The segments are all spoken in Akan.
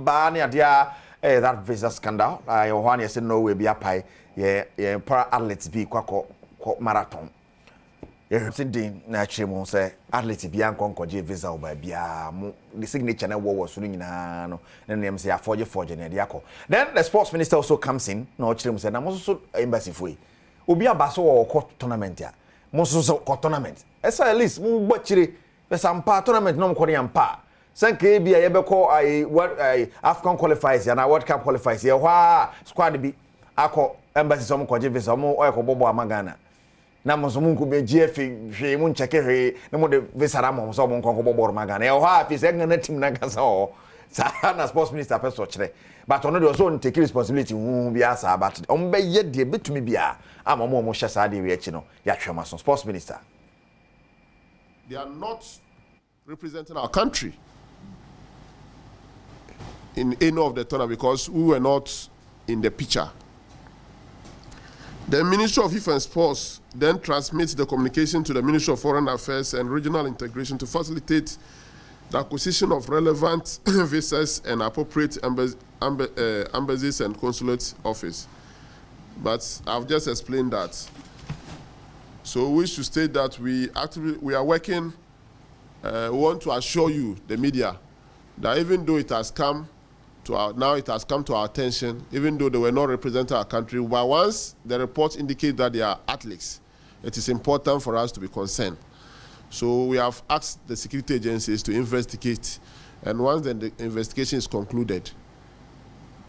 ba ne adia that visa scandal. I want to say no way be apai ye para athletes be kwako marathon. Yeah, sitting na chemo say athletes be ankonkoje visa oba bia mo the signature na wo so nyina no na nem say forge na dia ko. Then the sports minister also comes in na o chirem say na mo so embassy foi. Obi abaso wo tournament ya. Mo so tournament. Esa at least mo gbo chire be sampa tournament no mo ko yampa. Sanke bia ye be ko what African qualifiers ya na World Cup qualifiers ye hwa squad bi akọ embassy so mo koje visa mo oyeko bobo amagana. Na mo so mo ko be GF hwe mo ncheke hwe na mo de visa ra mo so mo nkonko bobo amagana. Ye hwa afi se ngana team na kasa o. Sa na sports minister person chire. But ono de also take responsibility bia sa but on be ye de betumi bia ama mo hye sa de we echi no ya hwema so sports minister. They are not representing our country in any of the tournament because we were not in the picture. The Ministry of Youth and Sports then transmits the communication to the Ministry of Foreign Affairs and Regional Integration to facilitate the acquisition of relevant visas and appropriate embassies and consulate office. But I've just explained that. So we should state that we are working. We want to assure you, the media, that even though it has come to our attention, even though they were not representing our country, but once the reports indicate that they are athletes, it is important for us to be concerned. So we have asked the security agencies to investigate, and once the investigation is concluded,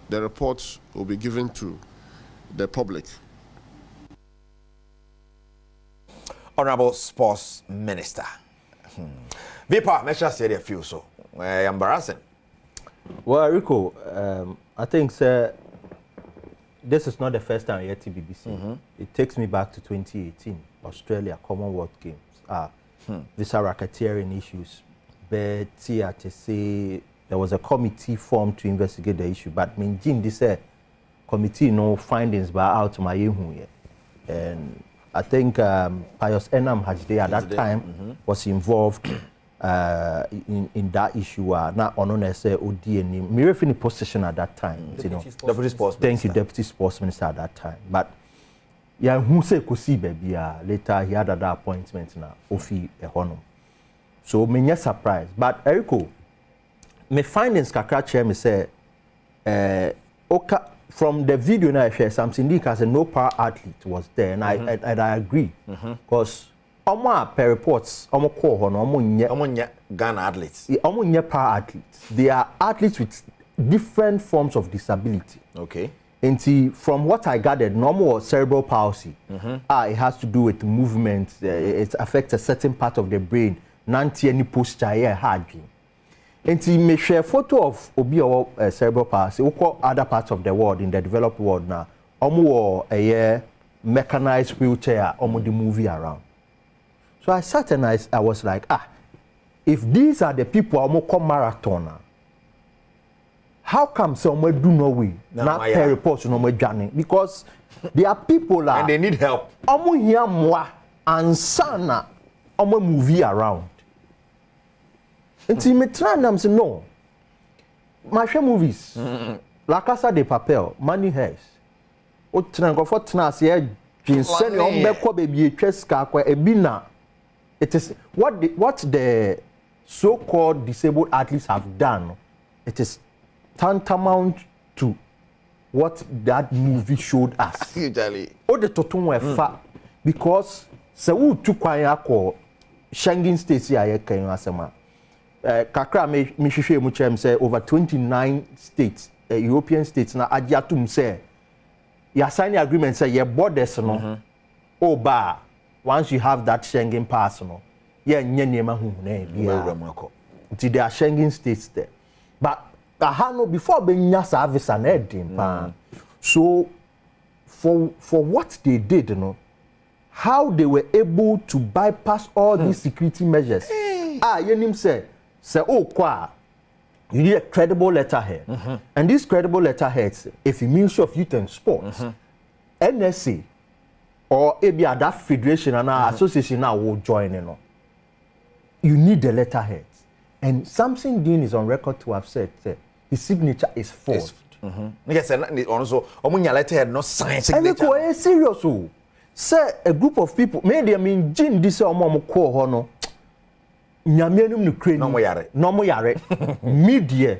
the report will be given to the public. Honorable Sports Minister. Vipa, make sure say they feel so. Embarrassing. Well, Rico, I think this is not the first time at TBBC. It takes me back to 2018, Australia Commonwealth Games. These are racketeering issues. But to say there was a committee formed to investigate the issue. But Minjin, this committee no findings by out my and I think Pius Enam Hajde at that time was involved in that issue. Not on say ODN. Me in position at that time. Deputy Sports Thank you, Deputy Sports Minister at that time. But yeah, who say kusi baby? Later he had other appointments na ofi ehonom. So me not surprised. But Eriko, me findings kakra chair me say, from the video na I share, something like as a no power athlete was there, and I agree because per reports, nye Ghana athletes. Nye power athletes. They are athletes with different forms of disability. Okay. And from what I gathered, normal cerebral palsy, it has to do with movement. It affects a certain part of the brain. Nanti any posture hard. And me share photo of obi or cerebral palsy. Oko other parts of the world in the developed world now. A mechanized wheelchair. The movie around. So I sat and I was like, if these are the people who come marathoner. How come someone do no way? Not pay reports no more journey because there are people and they need help. Omo here moi and sana omo movie around. Until me try and say no. My share movies. La Casa de Papel, Money Heist. O tren for tnas here send on beko baby cheska kwa ebina. It is what the so-called disabled athletes have done. It is tantamount to what that movie showed us. Usually. All the toton were fat because se wu tu kwanya ko Schengen states ya kan asema. Kakra me hwehwe mu chem say over 29 states, European states na agiatum say ya sign the agreement say your borders no. Ba once you have that Schengen pass no. Yeah nyanyema hu na bia. There are Schengen states there. But before being service and heading, so for what they did, how they were able to bypass all these security measures. Yenim say, you need a credible letterhead, and these credible letterheads, if you Ministry of Youth and Sports, NSA, or maybe that federation and our association now will join. You need the letterheads, and something Dean is on record to have said. his signature is forged. Nigga say also omunya letterhead no sign signature. Every serious o. Say a group of people, maybe I mean Jin this omo ko ho no. Nyame enum no kra ni. No mo yare. Media.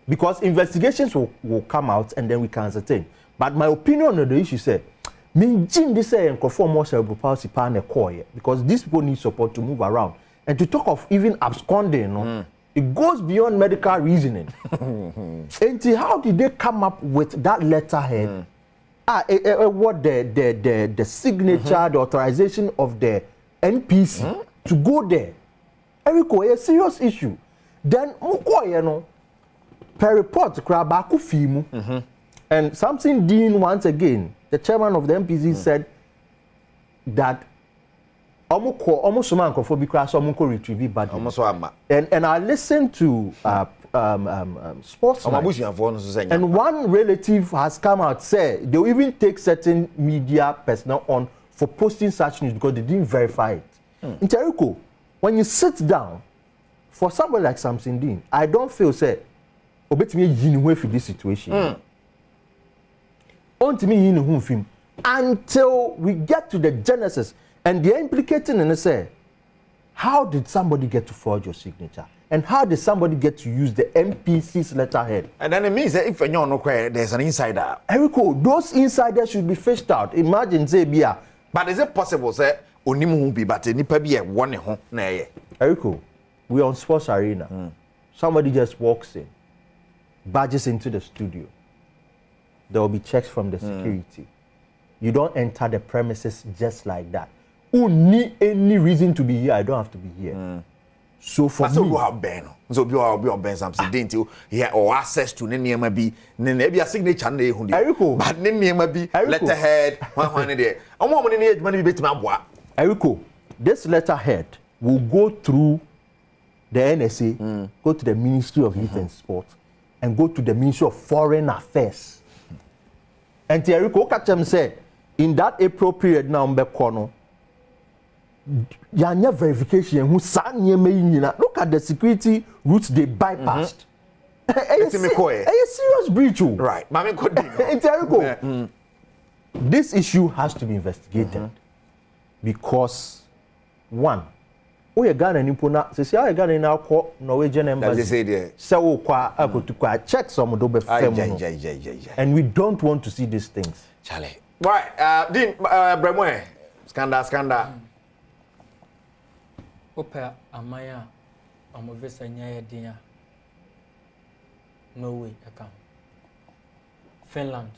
Because investigations will come out and then we can ascertain. But my opinion on the issue say me Jin this say enkrofo more cerebral palsy pa na call here because these people need support to move around and to talk of even absconding, no. It goes beyond medical reasoning. And how did they come up with that letterhead? What the signature, the authorization of the NPC to go there? Eriko, a serious issue. Then you know, per report, Krabaku Fimu, and something Dean once again, the chairman of the NPC said that almost retrieve bad. And I listened to sports and one relative has come out say they'll even take certain media personnel on for posting such news because they didn't verify it. In Jericho, when you sit down for somebody like Samson Dean, I don't feel say obetimi yin way for this situation. Until we get to the genesis. And they're implicating and they say, how did somebody get to forge your signature? And how did somebody get to use the MPC's letterhead? And then it means that if you're not there's an insider. Eriko, those insiders should be fished out. Imagine, say, Bia. But is it possible, say, Onimu be but nipa be a one home? Eriko, we're on Sports Arena. Somebody just walks in, barges into the studio. There will be checks from the security. You don't enter the premises just like that. Who need any reason to be here? I don't have to be here. So for me, you have been so you have been something didn't you here or access to name be maybe a signature ne Eriko, but name be letterhead one there. I'm more money be to Eriko, this letterhead will go through the NSA, go to the Ministry of Youth and Sport, and go to the Ministry of Foreign Affairs. And Eriko Kachem said in that April period now Mbekono. Yanya verification who look at the security routes they bypassed. A serious breach. Right. This issue has to be investigated because one, we are Ghana Nipuna, say I got in our court, Norwegian embassy. So I check some of the and we don't want to see these things. Charlie. Right, Dean Bremwe, scandal. Opa amaya amovesa nyaya dia Norway account Finland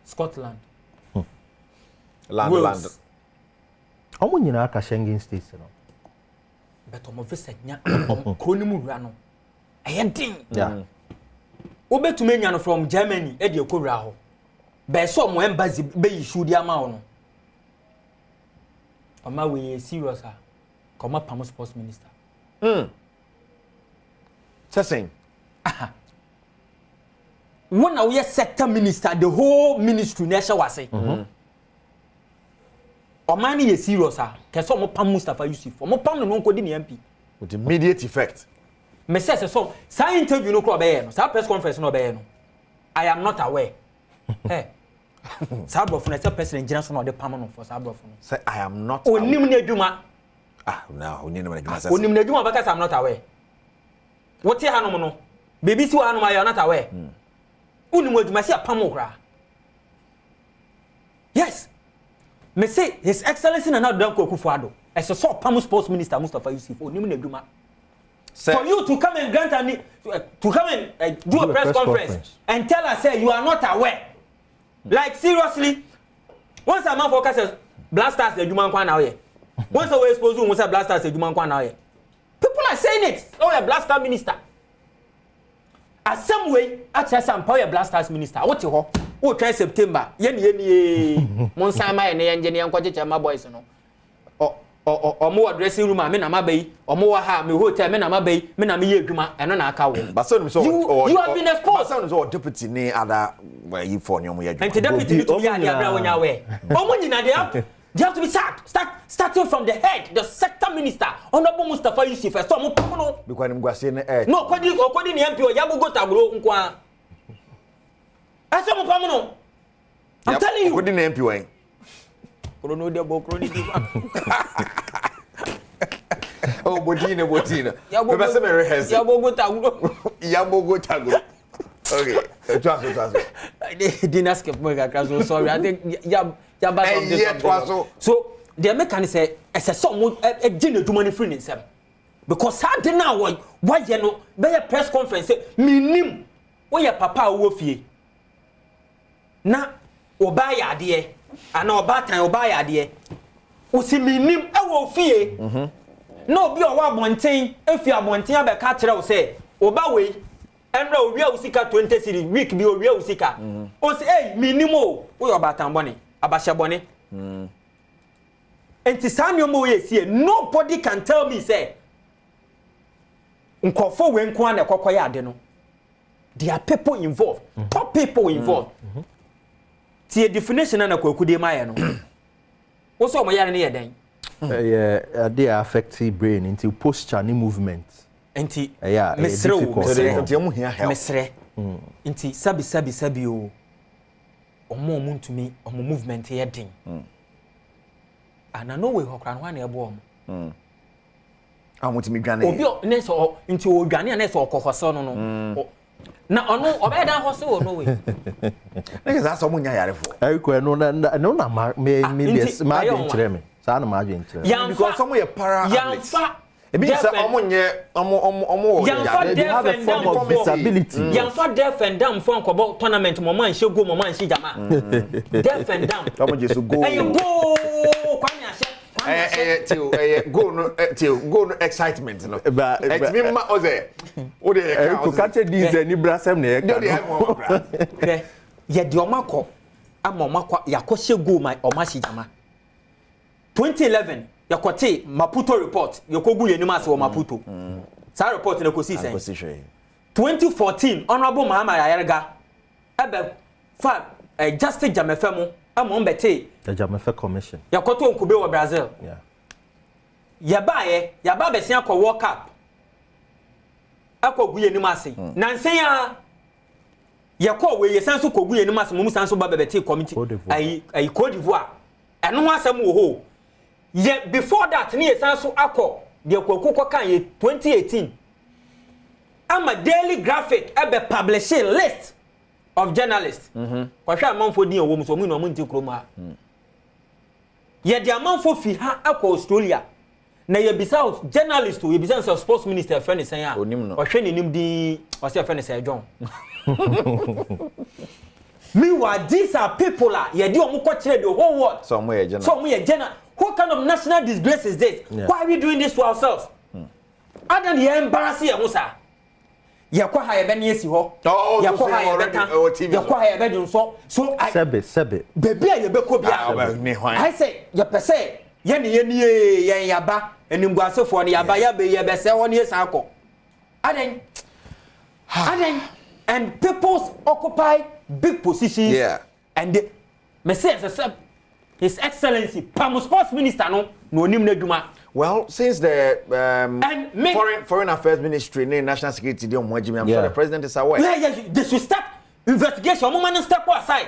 Scotland land omo nyina aka Schengen states no but amovesa nya kronimu wura no ayedin yeah obetume nya no from Germany e de ekowura ho be so mo embassy be issue dia ma no Ama we serious come up sports minister. Saying. When we sector minister, the whole ministry nation was say. Omani is serious Keso mo pam Mustafa Yusuf. Mo pam no nko di MP. With immediate effect. Me say so say interview no kro be no. Say press conference no be no. I am not aware. Hey. Sabro for the president general no the pam for Sabro for. Say I am not. Onim na adwuma. Now onim na adwuma say. Onim na adwuma because I'm not aware. What here hanom no? Baby si wa hanom I am not aware. Onim adwuma say pam okra. Yes. Me say his excellency na Adom Kufuor as a pam sports minister Mustafa Yusuf onim na adwuma. For you to come and grant to come and do a press conference and tell us say you are not aware. Like seriously, once a man focuses blasters the human kwan now here. Once we expose you, say blasters the human kwan now here. People are saying it. Oh, a blaster minister. As some way, actually some power blasters minister. What you ho? Oh, try September. Yeni Monsama and the engineer and my boys no. Or more dressing room, men am bay, or more ha me hotel men am bay, men am ye guma and on a cow. But you have been exposed. Sounds all deputy ne other where you for your and the deputy to be when you away. Oh, when you know They have to be sacked. Starting from the head, the sector minister, Honorable Mustafa Yusuf. Because I'm going to say no, according to MP or Yabu go tablo nkwa. Aso mo pamono. I'm telling you. According to MP Krono de bo kroni di. Oh, Botina. Yabu se me rehearse. Yabu go tablo. Yabu go tablo. Okay. Trust. Dinner skip mo kakra so sorry. I think Yaba of this. So the American say as a some a gene to money free nsem. Because how dey now why you know be press conference say minim wo ye papa wo fie. Na oba ya de ana oba tan oba ya de. O si minim e wo fie. Na obi o wa abonten efi abonten abeka kire wo say oba we Emra owia usika 20 series week bi owia usika. O say hey minimo wo yo batan bone abahye bone. Enti sanyo mo ye sie nobody can tell me say nkofo we nko na ekokoya ade no. There are people involved. Top people involved. Tie definition na kwakude maye no. Wo so mo yare ne ye den. They affect the brain into posture and movement. Enti mesre enti sabi o omo muntumi omo movement ye den ana no we hokran ho na ebo omo amutimi dwane obi ne so enti o dwane na so okokoso no na ono obe dan hose wo no we na za so munya yarefo eriko no na ma adwen kire me sa na ma adwen kire because some ye para yamfa it means omonye they have a form of disability. Yamfa deaf and dumb for about tournament moment show go moment she jama. Deaf and dumb. Omo just go. Hey go kwanya go no excitement no. It mean ma oze. O de ko kache dize ni brasem na ye ka. Ye di omako ama omako yakose go my omashi jama. 2011 yakote Maputo report yokogu yenimase wo Maputo sa report na kosi sen 2014 honorable Muhammad Ayerga ebe fa justice jamefemu amon bete the Jamefe commission yakoto nkube wo Brazil yaba besia ko World Cup akogu yenimase nansen ya yakọ we yesanso kogu yenimase mumu sanso ba bebete committee ai Côte d'Ivoire eno asem wo ho. Yeah, before that, ni esanso akọ de kokoko kan ye 2018. I'm a daily graphic ebe publishing list of journalists. Kwa hwa amanfo din owo so mu no mu nti kroma. Ye de amanfo fi ha akọ Australia. Na ye bisa journalist ye bisa sports minister friend sen ya. O hwe ni nim din o se friend sen John. Meanwhile, these are people ye di omo ko kire the whole world. Some way general. What kind of national disgrace is this? Yeah. Why are we doing this to ourselves? Other than embarrassing Musa. Yakwa haye ni esi ho. Yakwa haye beta. Yakwa haye be dun so I sebe. Baby ye be ko bia. I say ye pese ye ni ye yaba enimguasefo ni yaba ya be ye be se won ye san akọ. Aden and people occupy big positions. Yeah. And they me say His Excellency, Pamu Sports Minister, no nim neduma. Well, since the Foreign Affairs Ministry, National Security, I'm sure the president is aware. Yeah, they should start investigation. Man, step aside.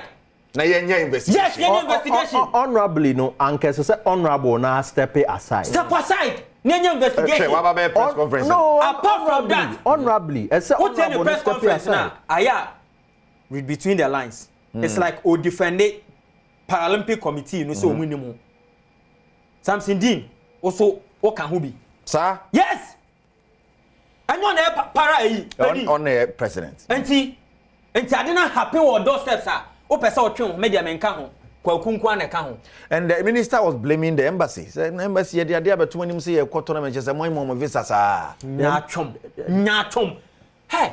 Na investigation. Yes, investigation. Honorably, no, Anke say honorable na step aside. Step aside. Investigation. Okay, what about press conference? No, apart from that, honorably, I say honorable press conference now. Aya, read between the lines. It's like o defend it. Paralympic committee no so minimum. Samson Dean also o kan ho bi. Sir? Yes. Anyo na para yi. On the president. Enti ade na happen or doorstep sir. O pese o twen media menka ho. Kwakunku an ka ho. And the minister was blaming the embassy. Say the embassy dey abeto anim say e kwa tournament say mo visa sa. Nyatwom. Hey.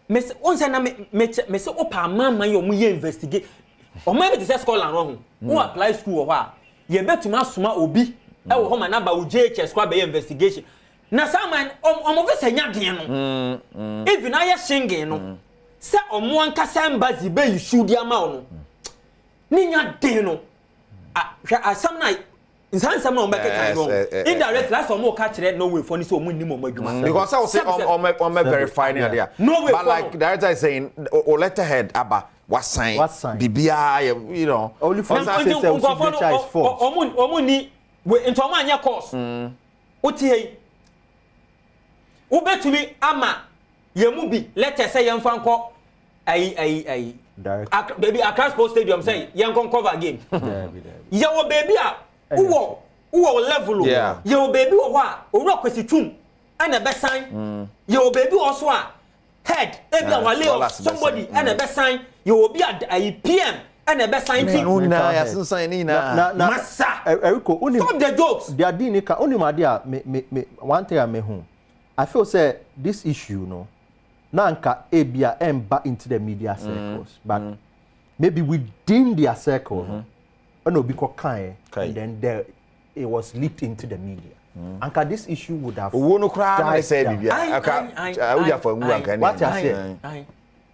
Me say na me say o pa mama yo mu ye investigate. O maybe to say Scotland wrong. Who apply school or what? Ye betuma suma obi. E wo homa na ba wo JHS kwa be investigation. Na saman omo vese nya den no. Even aye shingen no. Se omo anka embassy be issue dia ma no. Ni nya den no. some night in some no make it no indirect last one more catch it no way for so mun ni mo adwuma because I was saying on verifying there no way but like the director is saying o letterhead aba what sign bibia you know only for signature is false omun ni into omo anya course otie wo betumi ama yemu bi let us say yemfa nko ai baby Accra Sports Stadium say yen kon cover game ye wo baby a wo level ye wo baby wo ho a owura kwesi twum ana be sign ye wo baby also a head e bi a wale somebody ana be sign ye wo bi a PM ana be sign team na ya sign ni na massa Eriko unim stop the jokes they are doing it unim adia me one thing I me hu I feel say this issue no nanka ebia emba into the media circles but maybe within their circle no be kind and then there it was leaked into the media anka this issue would have wo no kra na say bibia aka uja for ngu anka what I say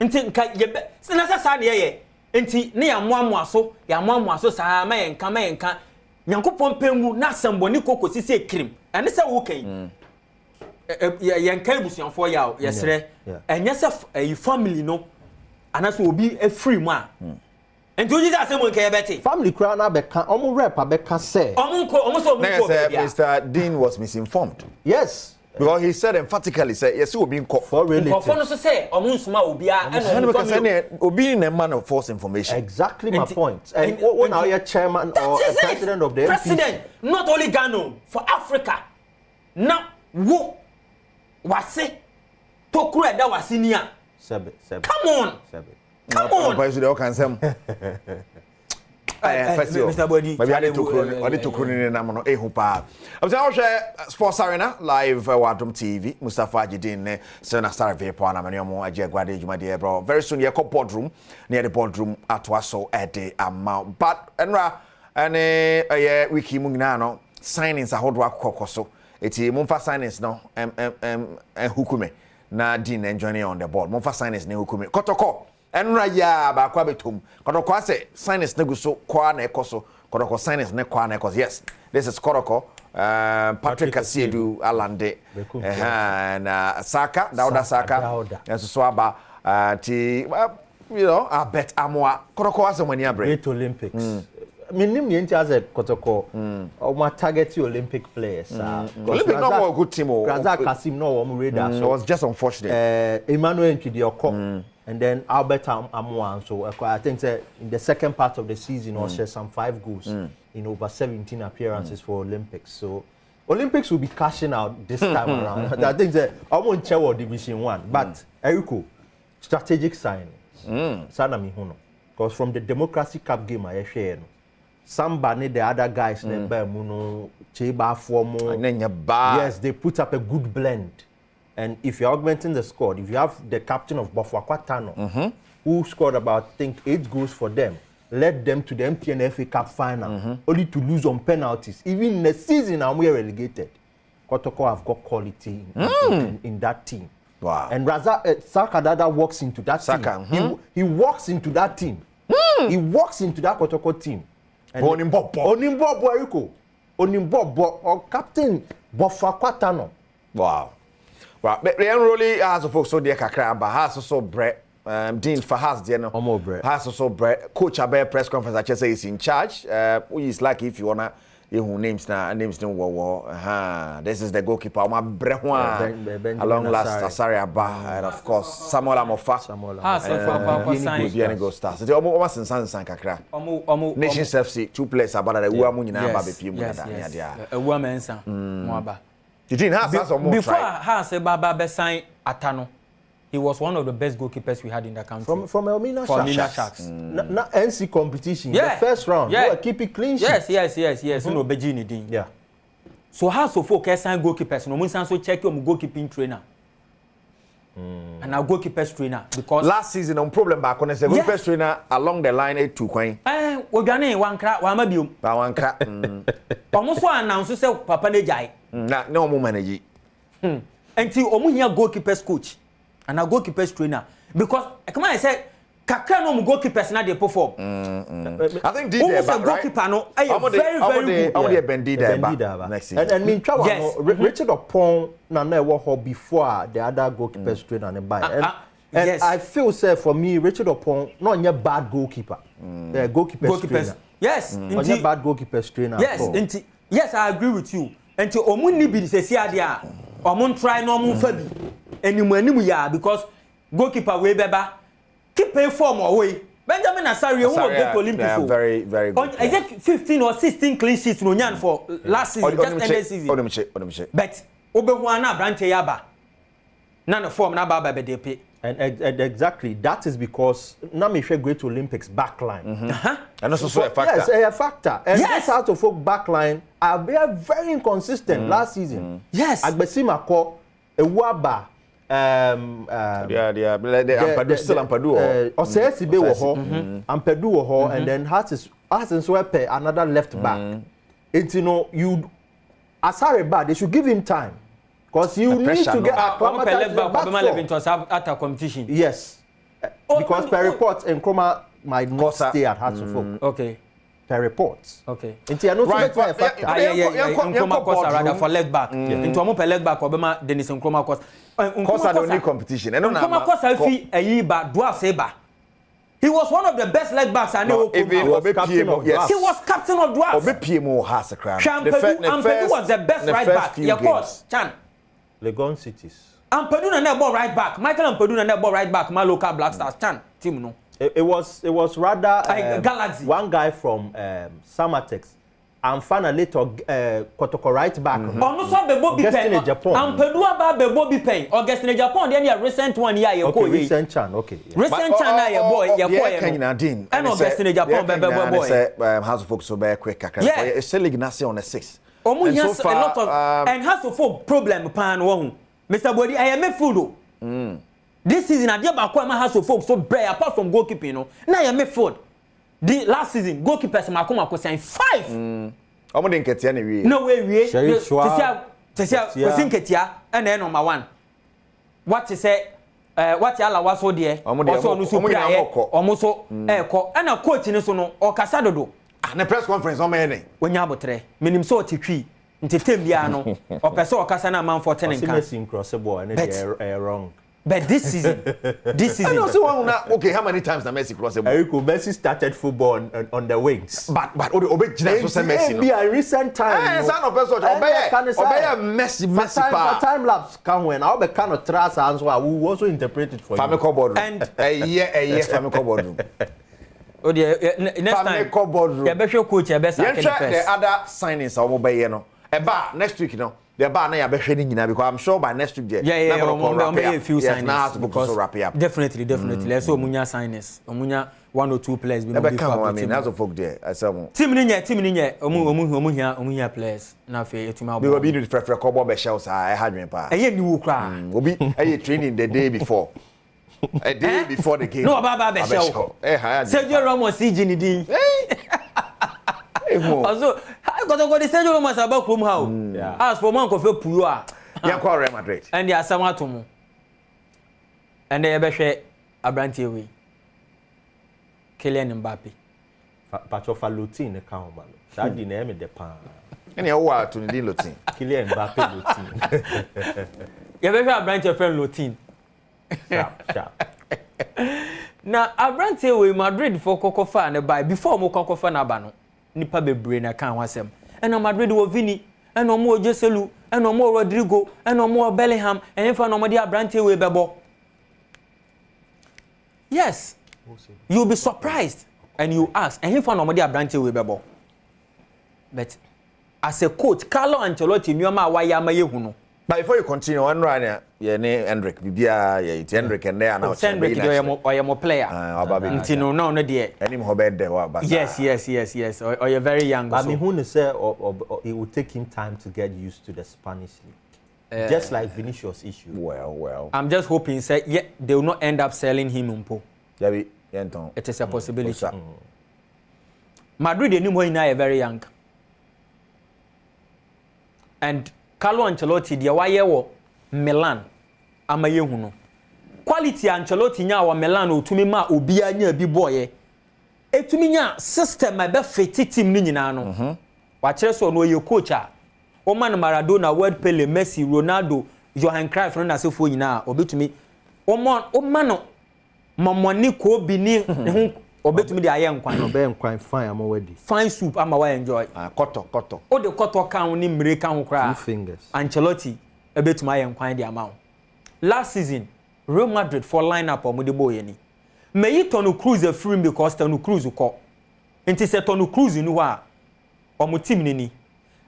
nti nka ye sinasa sa ne ye nti ne ya moamoa so saa ma yenka nyankopon pengu na samboni kokosi se krim ene se wo kan yenka busuanfo ya yesre enye se family no anaso obi free mu a nti oji da se mo nka beti family kra na be kan omo rep abeka say omo so Mr. Dean was misinformed. Yes. Because he said emphatically, say yes, will be in court for related. For no say, omunsuma obia and because obi in a man of false information. Exactly my point. And when are you chairman or president of the president, not only Ghana, for Africa. Now, wo wase tokura da wasinia. Sebe. Come on. Come on. But you can say Mr. Body. Maybe I need to cronin na mono ehupa. I was share Sports Arena live Adom TV. Mustafa Jidin ne Sena Star Vepo na manyomo ajeguade juma de bro. Very soon ye come boardroom near the boardroom atwaso ede amount. But enra ene wiki mu nyina no signings ahodo akokoso. Eti mumfa signings no hukume na Dean enjoying on the board. Mumfa signings ne hukume. Kotoko enra ya ba kwa betum kodoko say sinus neguso kwa na ekoso kodoko sinus ne kwa na ekoso yes this is kodoko Patrick Asiedu Alande na Saka Dauda Saka so aba ti you know I bet amwa kodoko asomani abre Great Olympics minim ye nti as kotoko o target Olympic players Olympic no good team o Razak Kasim no o radar so it was just unfortunate Emmanuel Nchidi and then Albert Amwan. So I think that in the second part of the season, also some 5 goals in over 17 appearances for Olympics. So Olympics will be cashing out this time around. I think that I won't chair Division 1, but Eriko, strategic signing. Sana mihuno. Because from the Democracy Cup game I share, somebody the other guys Muno Cheba Formo. Yes, they put up a good blend. And if you're augmenting the squad, if you have the captain of Bafwa Kwatano, who scored about, I think, 8 goals for them, led them to the MTN FA Cup final, only to lose on penalties. Even in the season, and we are relegated. Kotoko have got quality in that team. Wow. And Saka Dada walks into that team. He walks into that team. He walks into that Kotoko team. Onimbo Eriko. Onimbo or Captain Bafwa Kwatano. Wow. Well, but the enrollee has folks so dear kakra, but has also Brett Dean Fahaz, you know, has also Brett Coach Abe press conference. I just say he's in charge. Who is like if you wanna, who names now no war. This is the goalkeeper. My Brehwa along last Asari Abba, and of course Samuel Amofa. Go stars. The almost in San Kakra. Nations FC 2 players about the woman in Abba PM. A woman, Mwaba. You didn't have some more before has a Baba sign Atano. He was one of the best goalkeepers we had in the country. From Elmina Sharks. Not NC competition. The first round. Yeah. Keep it clean. Yes. No Bejini Dean. Yeah. So how so focus sign goalkeepers? No one so check your goalkeeping trainer. And our goalkeepers trainer because last season on problem back on a goalkeepers trainer along the line 8-2 coin. We gonna one crack, one mabium. One crack. Almost one announced say Papa Nejai. No more manage. Until omu here goalkeepers coach and our goalkeepers trainer because come on I said kakra no goalkeepers na dey perform. I think did there back, goalkeeper no very good. Omode Bendi there back next season. And mean travel Richard Opon na ewo ho before the other goalkeepers trainer and buy. And yes. I feel say for me Richard Opon no onye bad goalkeeper. Goalkeepers trainer. Yes, onye bad goalkeepers trainer. Yes, yes, I agree with you. Enti omu ni bi se sia dia omu try no omu fa bi animu ya because goalkeeper we beba keep pay form away. Benjamin Asare who will get Olympics. Yeah, very good. I think 15 or 16 clean sheets no nyan for last season, just ended season. Odemche. But obehu na branche yaba. Na no form na baba be dey pay. And exactly that is because na me share Great Olympics backline. And also a factor. Yes, a factor. And this out of folk backline are very inconsistent last season. Yes. Agbesima ko Ewaba Ampadu still Ampadu. Osesi be wo ho, Ampadu wo ho, and then has so pay another left back. It's you Asare bad, they should give him time. Because you need to get acclimatized to the back at competition. Yes. Because per reports and Nkrumah might not stay at Hartlepool. Okay. Per reports. Okay. Into a factor. Nkrumah course rather for leg back. Into a per leg back Obama Dennis Nkrumah course. Course are the only competition. Nkrumah course alfi ayiba dwarf seba. He was one of the best leg backs I know. He was captain of dwarf. Obepmo has a crown. Ampadu was the best right back. Your course, Chan. Legon Cities. Ampadu na ball right back. Michael Ampadu na ball right back. My local Black Stars. Chan. Team no. It was rather Galaxy. One guy from Samatex. And finally to Kotoko right back. No so be Bobby Pen. Ampadu aba be Bobby Pen. August in Japan then recent one here okay, recent Chan. Okay. Yeah. Recent Chan na your boy. And August in Japan be boy. Say House of Folks so be quick kakra. It's still Ignacio on the 6. And so far, a lot of and has to folk problem pan one. Mr. Body, I am a fool. This season, I did about has to folk so brave apart from goalkeeping. No, now I am a fool. The last season, goalkeepers Makoma was saying 5. I'm not get any. No way, we. Ketia, and then number 1. What to say? What Yala was so dear. Also, no super. Almost and a coach in so no or Casado. And a press conference on many. When you have a minim so tiki, into Timbiano, or Peso Casana man for 10 and crossable and wrong. But this season, also okay. How many times the Messi crossable? Messi started football on the wings. But Messi. Be a recent time. Messi. Time lapse can when I'll be kind of trust answer. We will also interpret it for you. And a year, family boardroom. Oh dear, next time. Yeah, better coach. Best. The other signings are mobile. No, about next week. No, the bar na be training because I'm sure by next week. Yeah. A few signings. Now to because wrap up. Definitely. So munya signings. Munya 1 or 2 players. I mean, as a folk there. I say. Team ninya. Omu players. Na fe etuma. We will be the prefer kobo be shells. I had me pa. Eye ni wo kra. Obi training the day before. A day before the game. No, Baba Beshel. Sergio Ramos CG ni din. Also, I got to go to Sergio Ramos about home how. As for man kofe puyo a. Ya kwa Real Madrid. And they are somewhat to mo. And they be Abrantie we. Kylian Mbappe. Pacho Falutin ne ka homa no. That di na me de pan. Ene ya wa to ni Lutin. Kylian Mbappe Lutin. Ya be Abrantie friend Lutin. Sharp. Na Abrantie we Madrid for Kokofa and buy before mo Kokofa na ba no nipa bebre na kan wasem eno Madrid wo Vini eno mo Joselu eno mo Rodrigo eno mo Bellingham and fa no mo di Abrantie we bebo. Yes, you'll be surprised and you ask and fa no mo di Abrantie we bebo. But as a coach Carlo Ancelotti nyoma wa ya mayehu no. But before you continue, one runner, yeah, Hendrik, Bibia, it's Hendrik, and there now. Hendrik, I am a player. Ntino, no, dear. Any more bed there, but yes. Or you're very young. I mean, who say it will take him time to get used to the Spanish league, just like Vinicius' issue. Well. I'm just hoping, say, yeah, they will not end up selling him umpo. It is a possibility. Madrid, anymore, now are very young, and Carlo Ancelotti dia waye wo Milan amaye hu no quality Ancelotti nya wa Milan otumi ma obia nya bi boye etumi nya system a be fit team ni nyina no wa kire so no ye coach a o man Maradona, World Pele, Messi, Ronaldo, Johan Cruyff no na sefo nyina obetumi o man mamoni ko bi ni ho obetumi de aye nkwan obe nkwan fine am wedi fine soup ama wa enjoy koto o de koto kan ni mire kan ho kra 2 fingers Ancelotti ebetumi aye nkwan de ama last season Real Madrid for lineup omo de boye ni meyi Toni Kroos free because Toni Kroos ko enti se Toni Kroos ni wa omo team ni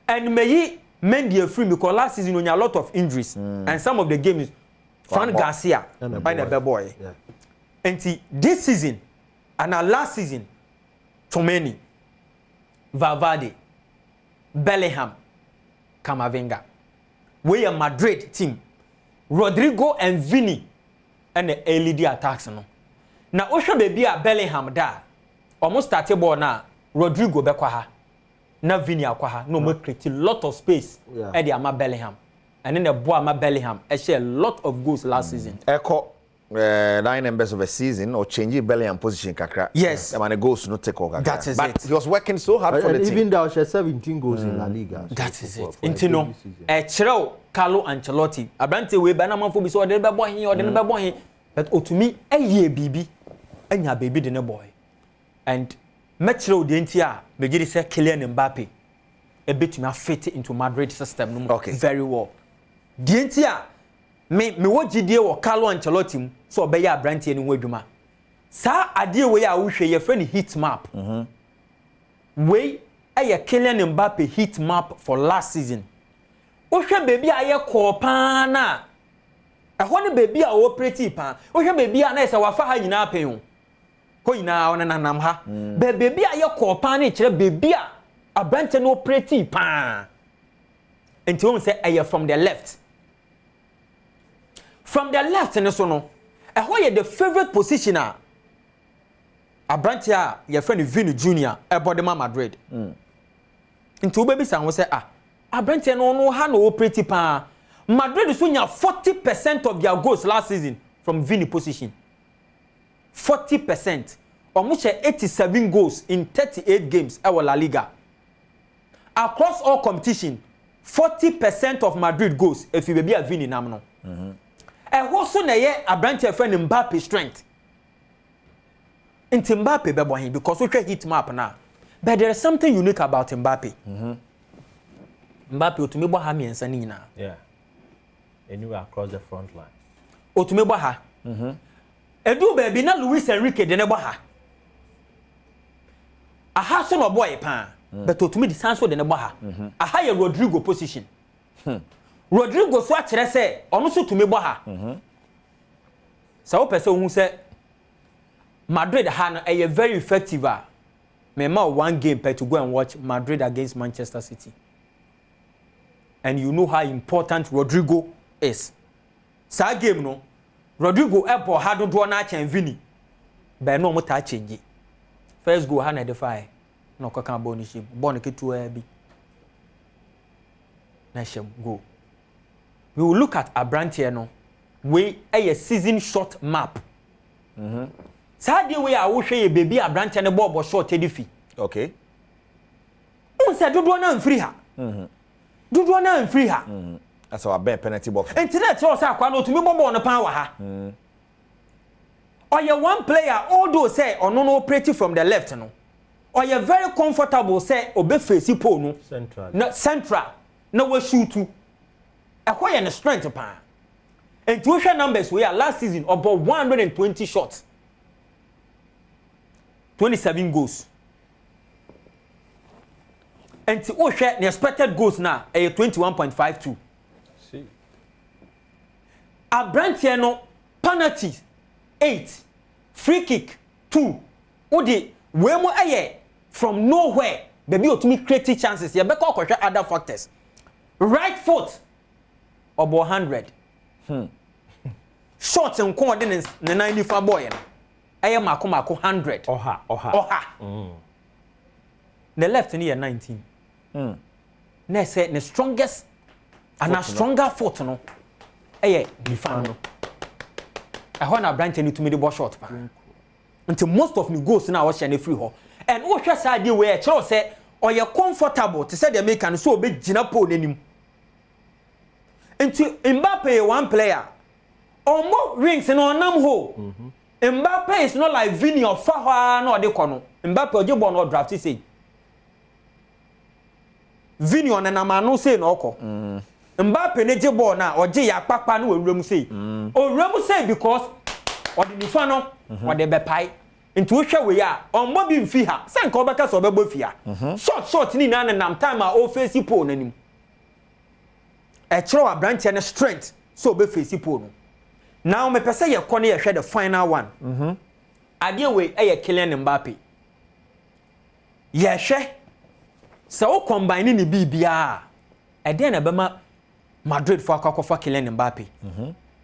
and meyi Mendy free because last season on a lot of injuries and some of the games Fran Garcia by the boy enti this season and last season Tomeni Valverde Bellingham Camavinga we are Madrid team Rodrigo and Vini and the LED attacks no na ohwe baby a Bellingham da almost started ball na Rodrigo bekwa ha na Vini akwa ha no make create lot of space e dey ama Bellingham and then the boy ama Bellingham e share a lot of goals last season echo 9 members of a season or changing Bellingham position kakra yes I mean goals no take over that is but it he was working so hard for the team even though she 17 goals in La Liga that is it intino e chireo Carlo Ancelotti abrante we ba na manfo bi so ode be boy he ode be boy but otumi eye bibi anya baby de ne boy and metro de ntia be giri say Kylian Mbappe e betumi fit into Madrid system no very well de ntia me wo gidie wo Carlo Ancelotti mu so obeya abrante ni ho adwuma sa ade we ya wo hwe ye friend heat map we eye Kylian Mbappe heat map for last season ohwe baby aye ko pa na ehwo ne baby a operate pa ohwe baby a na ese wafa ha nyina pen ho ko nyina ona nanam ha baby aye ko pa na kire baby a abrante no operate pa enti won say aye from the left and so no ehwo ye the favorite positioner abrante a ye friend Vini Junior ebodema Madrid enti wo baby san wo say abrante no ha no operate pa Madrid so nya 40% of their goals last season from Vini position 40% almost 87 goals in 38 games at La Liga across all competition 40% of Madrid goals if you be a Vini nam no so na ye abrante friend Mbappe strength into Mbappe be boy because we hit map na but there is something unique about Mbappe Mbappe otumi bo ha miensa ni nyina anywhere across the front line otumi bo ha edu baby na Luis Enrique de ne bo ha aha so no boy pa but otumi di sanso de ne bo ha aha ye Rodrigo position Rodrigo so akere se ono so tumi bo ha sa wo pese ohun se Madrid ha no e very effective me ma one game to go and watch Madrid against Manchester City and you know how important Rodrigo is sa game no Rodrigo ebo ha dodo na chen Vini be no mo ta change first goal ha na defy no ko kan ball ni shim ball no ketu bi na shem go we will look at Abrante no we a season short map sa dey we a wo hwe ye baby Abrante ne ball short edifi okay on say dodo na mfiri ha dodo na mfiri ha that's our bad penalty box internet o say akwa no tumi ball no pan wa ha or you one player although say ono no operate from the left no or you very comfortable say obe face pole no central na we shoot to acquire the strength pa and tuition numbers we are last season about 120 shots 27 goals and to share the expected goals now 21.52 see Abrante no penalty 8 free kick 2 odi we mo aye from nowhere baby otumi create chances ye be call other factors right foot obo 100 shots and coordinates na 95 boy no aye mako 100 oha the left ni 19 na say the strongest and a stronger foot no aye defano ɛhɔ na branch ni tumi de bɔ short pa until most of the goals na wɔhyɛ ne free ho and wo hwɛ saa de we ɛkyerɛ sɛ ɔyɛ comfortable to say the American so obe gina pole n'anim until Mbappe one player omo rings no onam ho Mbappe is not like Vini or Faha no de kono Mbappe oje bɔ no draft say Vini on na ma no say no okɔ Mbappe ne je ball na oje ya papa no owuram say owuram say because odi nifa no odi be pai nti wo hwe we ya onmo bi mfi ha se nka obeka so obebo fia short ni na nam time a o face pole nanim e kire wa branch ne strength so obe face pole no now me pese ye kɔ ne ye hwe the final one ade we e Kylian Mbappe ye hwe se wo combine ni bibia e de na be ma Madrid for akwakofa Kylian Mbappe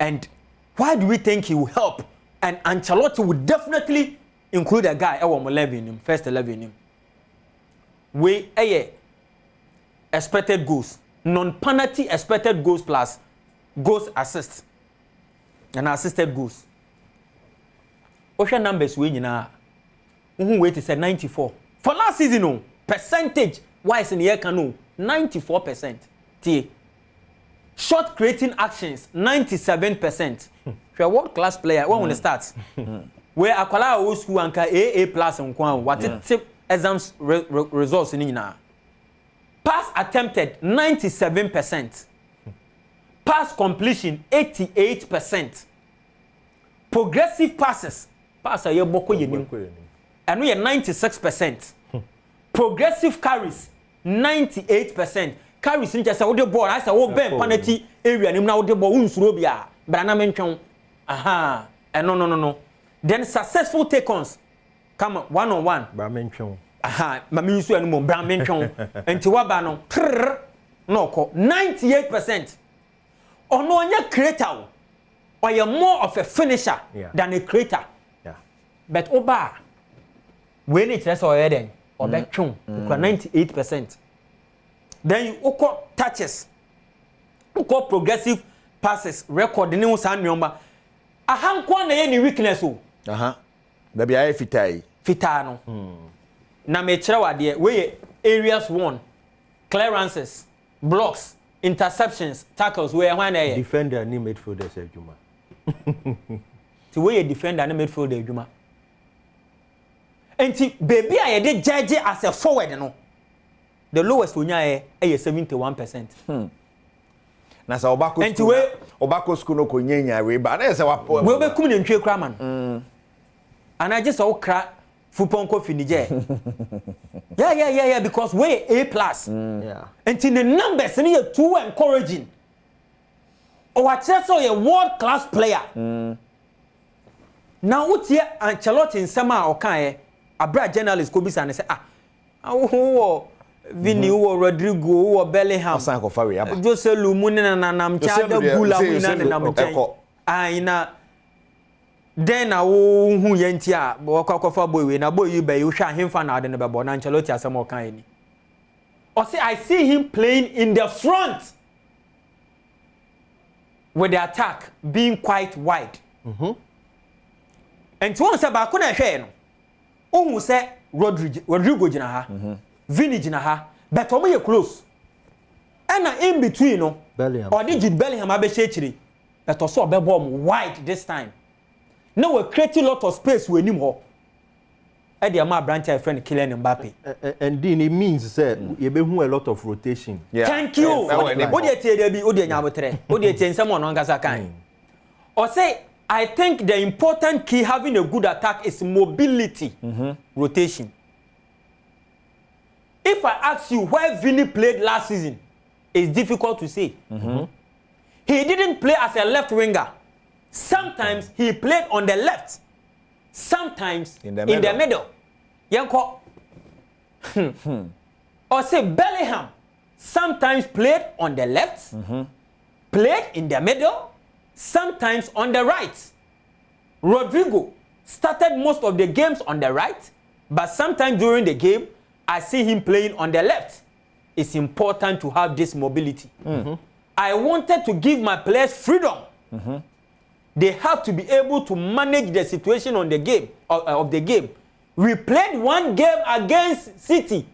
and why do we think he will help and Ancelotti would definitely include a guy our 11 him first 11 him we expected goals non-penalty expected goals plus goals assists and assisted goals ocean numbers we nyina who wait is 94 for last season no percentage wise in the year can 94% tie shot creating actions 97%. You're a world class player when we start. Where akwala o school anka AA+ nkwan what tip exams results ni na. Pass attempted 97%. Pass completion 88%. Progressive passes pass aye boko yenim. Anu ye 96%. Progressive carries 98%. Carries in just a wood ball as a wood ben penalty area nim na wood ball unsuro bia brana mentwon aha no then successful take-ons come one-on-one bra mentwon aha mami nso anu mo bra mentwon enti waba no no ko 98% ono onya creator or you more of a finisher than a creator but oba when it rest or then or betwon 98%. Then you oko touches oko progressive passes record ni usan nyoma ahankwa na ye ni weakness o da bia ye fitai no na me kire wade we areas 1 clearances blocks interceptions tackles we hwan na ye defender ni midfielders adwuma ti we defender ni midfielder adwuma enti baby a ye de judge as a forward no the lowest onya e 71%. Na sa obako school no ko nyanya we ba na se wa we be kum ne ntwe kra man and I just okra fupon ko finije yeah because we A+. And the numbers ni are too encouraging o wa tell so a world class player now what here Ancelotti nsema o kan abra journalist ko bisa ne say Vini wo Rodrigo wo Bellingham Osan ko fa we aba Jose Lumuni na namcha da gula we na namcha aina den na wo hu yanti a bo kwakofa boy we na boy yi ba yi hwa hemfa na ade ne bebo na Ancelotti asem o kan ni o say I see him playing in the front with the attack being quite wide and to one say ba ko na hwe no ohun say Rodrigo jina ha Vini jina ha but omo ye close and in between no Bellingham or did Bellingham abehye chiri but also obebo wide this time now we create a lot of space we nim ho e dey ma branch our friend Kylian Mbappe and then it means say you be hu a lot of rotation. Thank you what dey tie dey bi o dey nyabotre o dey tie nsem on ngasa kan or say I think the important key having a good attack is mobility rotation. If I ask you where Vini played last season, it's difficult to say. He didn't play as a left winger. Sometimes he played on the left. Sometimes in the middle. Yanko. Or say Bellingham sometimes played on the left, played in the middle, sometimes on the right. Rodrigo started most of the games on the right, but sometimes during the game, I see him playing on the left. It's important to have this mobility. I wanted to give my players freedom they have to be able to manage the situation on the game of the game. We played one game against City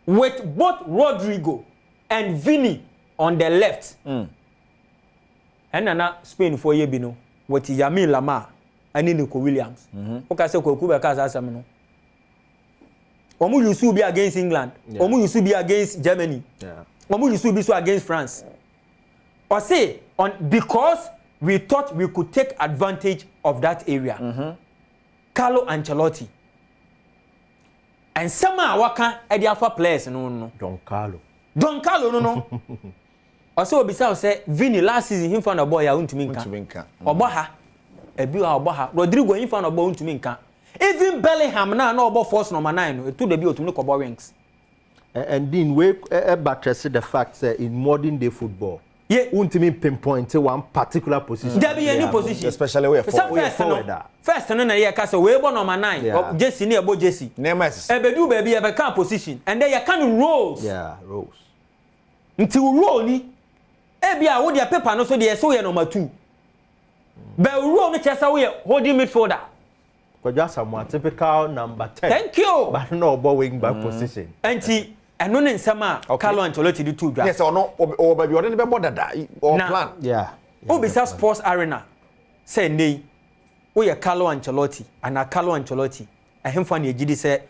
with both Rodrigo and Vini on the left. And na Spain for ye bino with Yamil Lamar and Nico Williams. Okay, so Kuba Kasamino. Omu used to be against England. Omu used to be against Germany. Omu used to be so against France. Or say because we thought we could take advantage of that area. Carlo Ancelotti. And somehow waka the alpha players no. Don Carlo no. Also besides say Vini last season him found a boy untumi nka. Obaha. Ebi obaha. Rodrigo him found a boy untumi nka. Even Bellingham now about force number 9 to the be to no ranks. And then we buttress the fact that in modern day football, untumi pinpoint one particular position. There be any position, especially where forward. First no na here ka say we born number 9. Jesse near bo Jesse. Nemes. E be do baby e be can position and then you can roles. Yeah, roles. Until roll ni e bia wo dia paper no so dey so ye number 2. But roll no chesa we holding midfielder. Just someone typical number 10. Thank you. But no wing back position. Anti eno ne nsama Carlo Ancelotti di two dra. Yes or no or baby or be border or plan. Yeah. Obisa Sports Arena say nei wo ye Carlo Ancelotti and Carlo Ancelotti ehemfa na ejidi say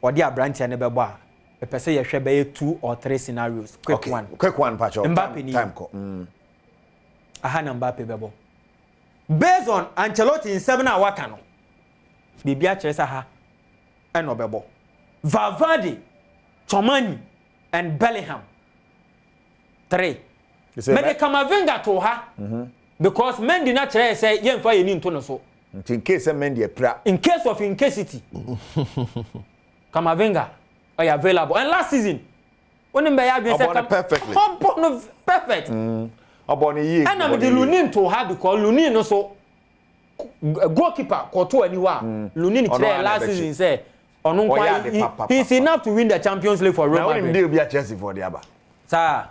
odi abrantia ne bebo a e pese ye hwe be 2 or 3 scenarios. Quick one Pacho. Time call. Aha na Mbappe bebo. Based on Ancelotti in 7 hour kano. Bibia Chesa ha and Obebo. Valverde, Chomani, and Bellingham. 3. Mede Kamavinga to her because men did not say yen for you to so. In case men dey pra. In case of incasity. Kamavinga are available. And last season, when him be perfectly. Perfect. Oboni ye. And I'm the Lunin to her because Lunin no so goalkeeper Koto anywhere. Lunin clear last season say he's enough to win the Champions League for Real Madrid. Now deal be a Chelsea for the aba. Sir.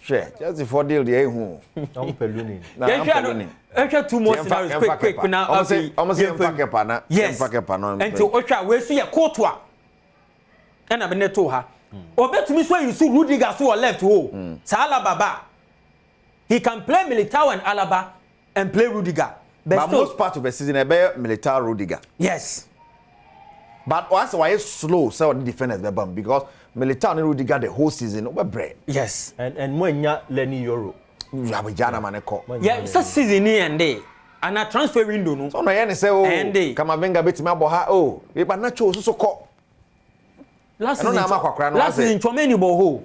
Sure. Chelsea for deal the who. Don't Lunin. Extra 2 more scenarios quick now. Almost Mfakepa yes. And to Osha we see a Courtois. And I been to her. Obetumi so you see Rudiger so left ho. Sala Baba. He can play Militao and Alaba and play Rudiger. But most part of the season, I bear Militao Rudiger. Yes. But also why slow so the defenders be bomb because Militao and Rudiger the whole season over bread. Yes. And when you Lenny Euro. You have a jana man call. Yeah, it's a season and day. And a transfer window no. So no yen say oh Kamavinga bit me aboha oh. We but na cho so call. Last season Chomeni bo ho.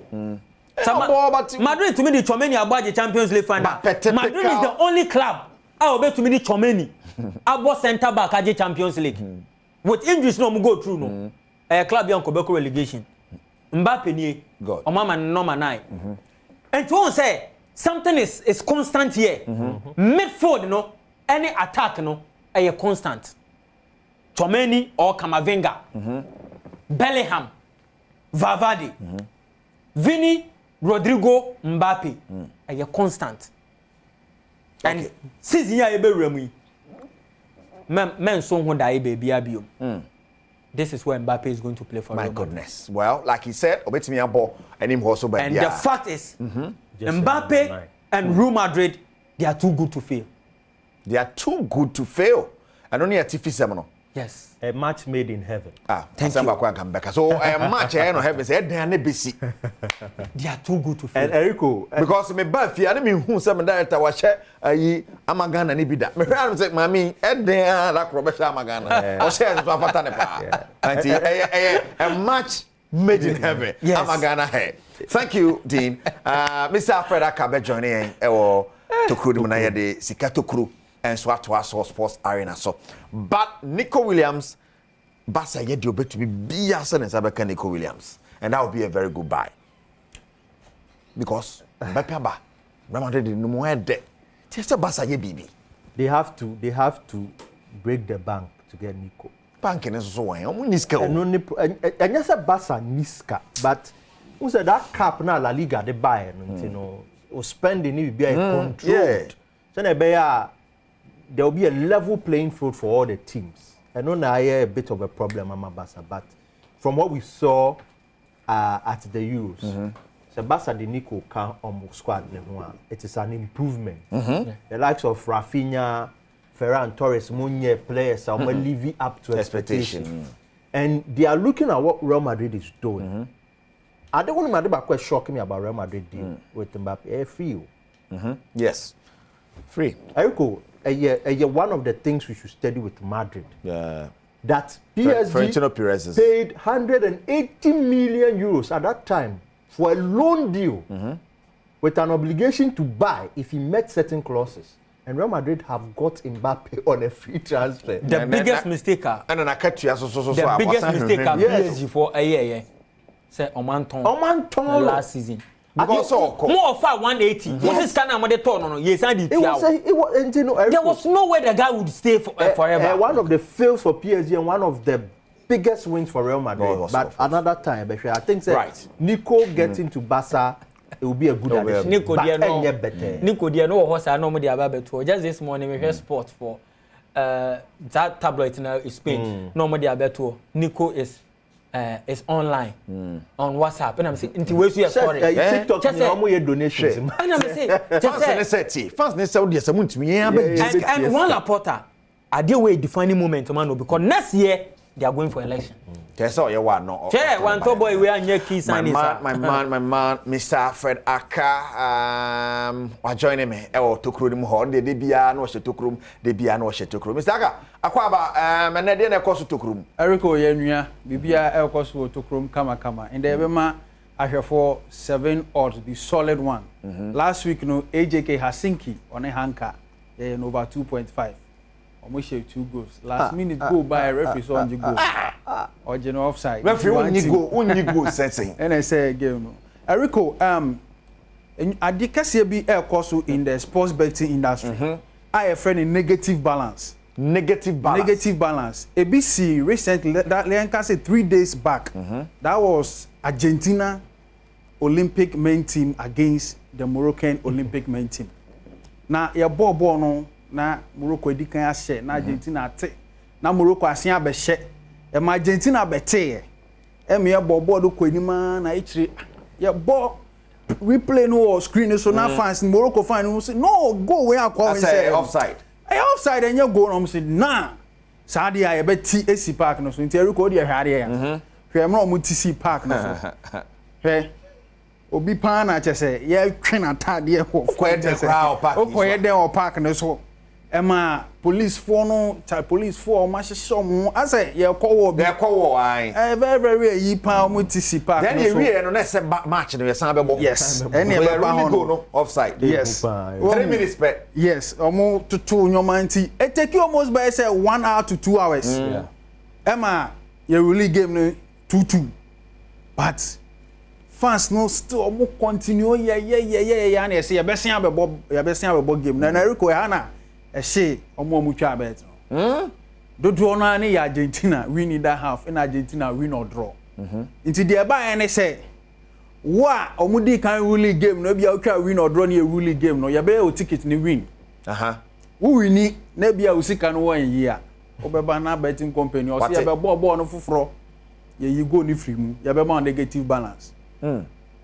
Madrid to me the Chomeni about the Champions League final. Madrid is the only club I obey to me the Chomeni. Abo center back at the Champions League. With injuries no go through no. A club young Quebec relegation. Mbappe ni God. Omama number 9. And to say something is constant here. Midfield no any attack no a constant. Chomeni or Kamavinga. Bellingham. Valverde. Vini, Rodrigo, Mbappe. A constant. And season ya ebe remu. Men so who die baby abio. This is where Mbappe is going to play for. My goodness. Well, like he said, obetimi abo and him also by. And the fact is, Mbappe and Real Madrid, they are too good to fail. They are too good to fail. And only a TV seminar. Yes. A match made in heaven. Thank you. So a match in heaven said they are busy. They are too good to fail. And Erico, because me Buffy, I mean who some director was share Amagana ni bida. Me friend say mami they are like Robert Amagana. Or share to Fatane pa. A match made in heaven. Amagana hey. Thank you, Dean. Mr. Alfred Akabe joining to Kuru Munaya de Sikato Kuru. And Swatwa Sports Arena. So, but Nico Williams, Basa yet you bet to be Biasan and Sabaka Nico Williams, and that would be a very good buy because Bepaba, Ramade no more debt. Just a Basa ye BB. They have to break the bank to get Nico. Banking is so why Niska. And yes, a Basa Niska, but who said that cap now La Liga they buy, you know, or spending it be controlled. So they there will be a level playing field for all the teams. I know now a bit of a problem, Amabasa, but from what we saw at the Euros, Sebasa de Nico can almost squad. It is an improvement. The likes of Rafinha, Ferran Torres, Munye players are living up to expectation. And they are looking at what Real Madrid is doing. I don't want to quite shock me about Real Madrid deal with Mbappe. Free. Yes. Free. Eriko, one of the things we should study with Madrid. Yeah. That PSG paid 180 million euros at that time for a loan deal with an obligation to buy if he met certain clauses. And Real Madrid have got Mbappe on a free transfer. The biggest mistake. And then I cut you the biggest mistake PSG for a year. Say Omanton last season. Because more of 180. This is kind of the turn. Yes, I did. There was no way the guy would stay forever. One of the fails for PSG and one of the biggest wins for Real Madrid. But another time, I think Nico getting to Barca, it will be a good addition. Nico Dia no horse I normally about to. Just this morning we heard sport for that tabloid in Spain. Normally about to. Nico is online on WhatsApp, and I'm saying, "Inti where's your story?" TikTok, you donations. And I'm saying, "Fans, and one Laporta, are they way defining moment, man? Because next year they are going for election." One top boy, we are near key signing. My man, Mr. Fred Aka, are joining me. Oh, Tokrum Horn, the Debia, no Shetokrum, Debia, no Shetokrum. Mr. Aka, Aquaba, and I didn't cost Tokrum. Eriko Yenya, Bibia, El Cosu, Tokrum, Kama. In the Ebema, I have for 7 odds, the solid one. Last week, no AJK Helsinki on a hanker, over 2.5. Almost 2 goals. Last minute go by a referee on the goal. Or general offside. Referee only go setting. And I say again, no. Eriko, I did be El Cosu in the sports betting industry. I have friend in negative balance. Negative balance. ABC recently, that Leonka said 3 days back, that was Argentina Olympic main team against the Moroccan Olympic main team. Now, your ball no. Na Morocco edikan ya share na Argentina ate na Morocco asia be share e ma Argentina bete e me bobo do kwanima na ichiri ya bo replay no screen so na fans Morocco fan no say no go where akwa say offside offside and you go no say na saade ya be ti AC park no so nti Eriko de hware ya hwe me no mo ti C park no so hwe obi pa na che say ye twen atade ho kwede crowd park okoye den o park no so Emma police for no police for ma hyehyɛ I say ye kɔwɔ bi ai very yi pa mo tisi park then you no na say match no ye san be bo yes any be ba no offside yes 3 minutes per yes omo tutu nyoma nti it take almost by say 1 hour to 2 hours Emma ye really game no 2-2 but fans no still omo continue yeah na say ye be san be bo game na Eriko ya na she omo twa bet dodo no ani ya Argentina win that half in Argentina win or draw into the buy and say wa omo di kan really game no bia twa win or draw na really game no ya be o ticket ni win wo wini na bia o sika no wan yi a obeba na betting company o say ya be ball no foforo ye yi go ni free mu ya be ma negative balance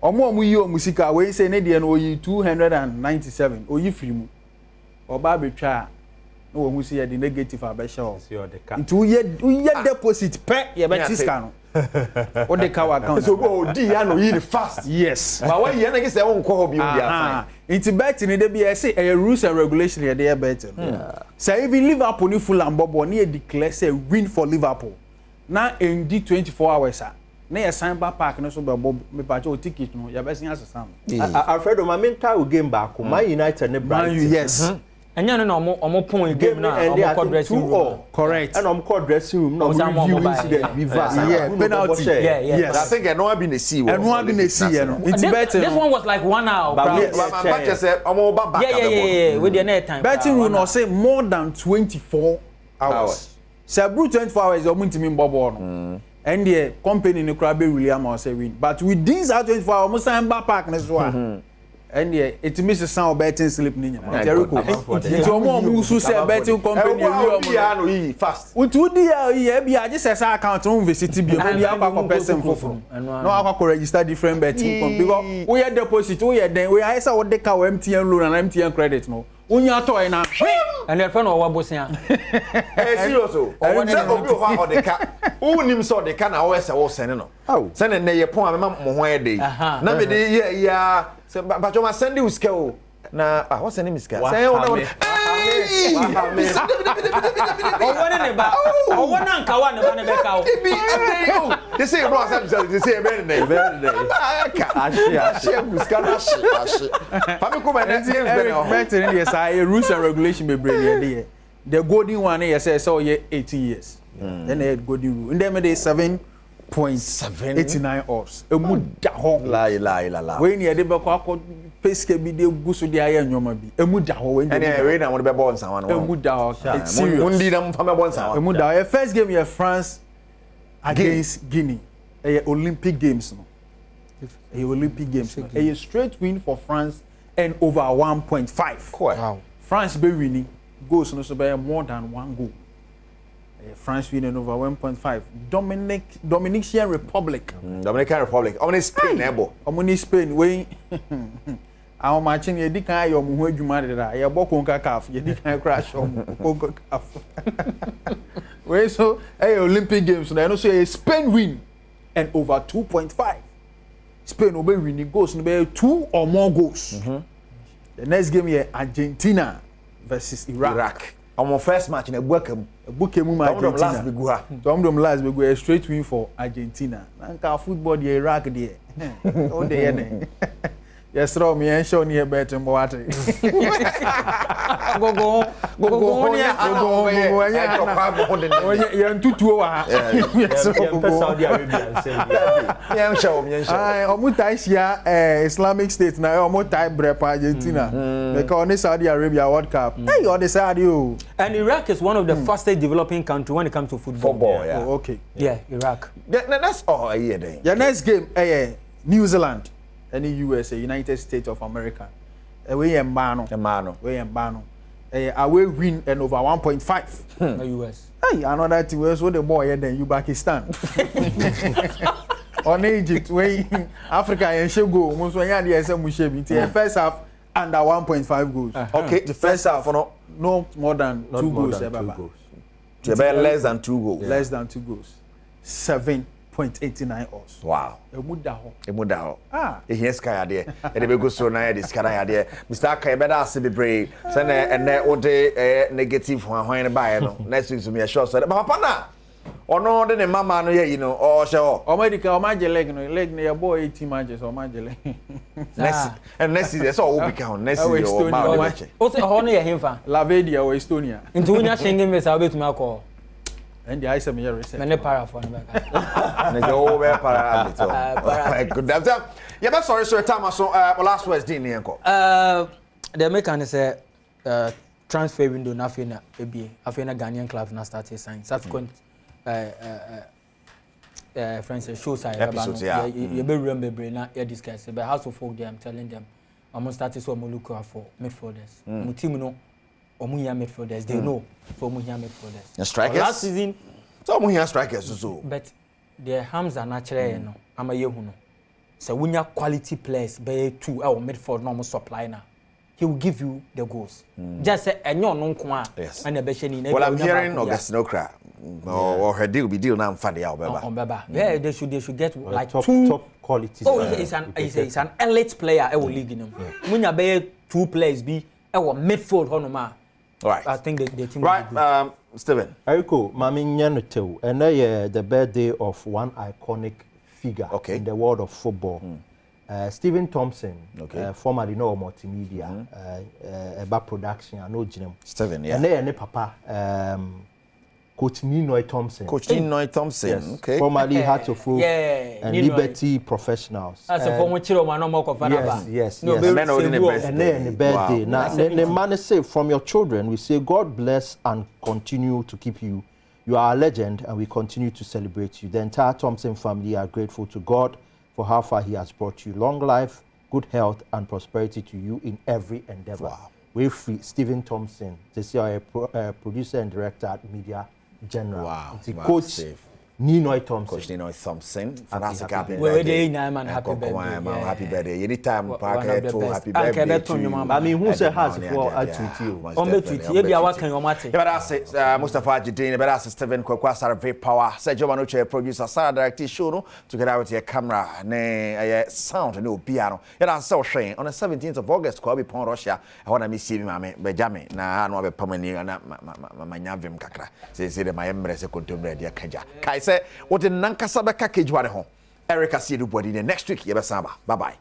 omo yi omo sika we say na de no yi 297 o yi free mu oba betwa no wo hu see the negative abesha o ntu ye deposit pe ye betiska no o de ka account so go di ya no yi fast yes but when ye na say won ko hobi o dia fine ntu bet ni de be say rules and regulation ye dey bet say even Liverpool ni full and bobo ni declare say win for Liverpool na in the 24 hours na ye sign back park no so be bob me pa cho ticket no ye be sin asesam Alfredo Mamenta will game back Man United ne Brighton yes Anya no omo pon game na omo call dressing room. Correct. And omo call dressing room no review incident reverse. Yeah, penalty. Yes. I think no one been a see. And one been a see. It's better. This one was like 1 hour. But say omo back. Yeah. With the net time. Betting room no say more than 24 hours. Say 24 hours omo ntimi mbobo no. And the company no crab William or say win. But with these 24 hours, almost sign back park next one. and yeah, it misses sound betting slip ninja. Jericho. It's almost who say betting company we fast. What would be I just as account on visit be a person for no I register different betting because we are deposit we are then we are what they call MTN loan and MTN credit no. Unya toy na and your friend or bosia serious o obi o de ka unim so de ka na wo se wo sene no sene ne ye pon amema mo ho ede na me de ya se ba jo ma send you ska o na what's the name is guy say one one ne ba o wona nka wa ne ba ne be ka o they say bro they say very ashe muska na ashe fami ko na games be no better in yes I rules and regulation be bring here the golden one yes say so 18 years then the golden rule and them dey 7.89 odds emu da ho la we ni e dey be ko peske bi de gusu de aye nyoma bi emu da ho we na mo be ball nsan wa emu da ho mundi na mo fa me ball nsan wa emu da ho first game here France against Guinea Olympic Games no Olympic Games a straight win for France and over 1.5 wow France be winning goals no so be more than one goal France winning over 1.5 Dominican Republic only Spain ebo omoni Spain we our matching ye di kan ayo mo ho adwuma de da ye boko nka caf ye di kan crash konka caf we so Olympic Games na no so Spain win and over 2.5 Spain will be winning goals no be 2 or more goals the next game here Argentina versus Iraq our first match in a Bukem Argentina Tom last be go straight win for Argentina nanka football the Iraq there o dey here yes raw me en show near bet mo wate go ya ntutuo wa Saudi Arabia ya show omutai Islamic State na omutai brep Argentina because on Saudi Arabia World Cup hey on the Saudi and Iraq is one of the fastest developing country when it comes to football yeah. Oh, okay yeah Iraq that's all here then the next game New Zealand and the USA, United States of America. We mbano. Away win and over 1.5. The US. Hey, another team was the boy then you Pakistan. On Egypt, we Africa and Shogo, most when you had the first half under 1.5 goals. Okay, the first half no more than 2 goals. Less than 2 goals. Less than 2 goals. 7.89 odds. Wow. Emudaho. Here sky idea. E dey go so na dey sky idea. Mr. Akai be da ase bebre. Say na ene wo dey negative hwan ne bae no. Next week so me sure so. Papa na ono de ne mama no ye no o hye o. O medical o ma je leg no your boy 18 matches o ma je leg. Next is so we can next is o ma o che. O se ho no ye hemfa. Lavedia or Estonia. Nti wonya Schengen visa obetumi akọ. And the ice me research. Many para for me. Ne go be para abito. Good damn. Yeah, but sorry time so last words din ne enko. The mechanic say transfer window na fe na ebie. Afi na Ghanaian clubs na start sign. Subsequent friends shows I episodes yeah. You be remember na you discuss but house of folk there I'm telling them I'm starting so I'm looking for midfielders. My team no Omuya midfielders, they know for Omuya midfielders. The strikers? Last season, so Omuya strikers so. But their harms are natural, you know. I'm a yehuno. So when you quality players, be 2 our midfield normal supply now. He will give you the goals. Just say enyo no kwa. Yes. And the besheni. Well, I'm hearing August Nokra. Or her deal be deal now for the Beba. Yeah, they should get like top quality. Oh, it's an elite player. I will league in them. When you be 2 players be our midfield honoma. Right. I think the team. Right, Steven. Eriko, Mami Nyanutew, and the birthday of one iconic figure in the world of football. Stephen Thompson, formerly no multimedia, about production, I know Jim. Steven, yeah. And then Papa, Coach Ninoy Thompson. Coach Ninoy Thompson, yes. Okay. Formerly Hartlepool and Liberty Professionals. That's a former Chiro no more Yes, yes. No, yes. And then the birthday. Now, the man say, from your children, we say, God bless and continue to keep you. You are a legend, and we continue to celebrate you. The entire Thompson family are grateful to God for how far He has brought you. Long life good health and prosperity to you in every endeavor. Wow. We're free. Stephen Thompson, this is our producer and director at Media General. Wow. It's Wow, Coach Steve. Ninoy Thompson. Coach Ninoy Thompson. Fantastic happy happy birthday. birthday. Man, happy birthday. Man, happy birthday. Anytime, One Parker, of the to best. happy Anke birthday beto to your you. mama. I mean, who said has Edom, for yeah, a yeah, tweet you? most On be definitely, tweet. on Ye be bia wa tweet. kan yo mate. Yeah, but that's it. Mustafa Jidin, but that's Stephen Kwekwa Sarve Power. Sergio Manuche, producer, Sarah directing show no, together with your camera, ne sound, no piano. Yeah, that's so shame. On the 17th of August, Kwabi Pon Russia. I want to miss you, mammy. Benjamin. Na no be permanent na manyavim kakra. Say the my embrace contemporary dia kaja. Kai say what the nankasa be kakejwa ne ho. Erica see you body next week. Yebesamba. Bye bye.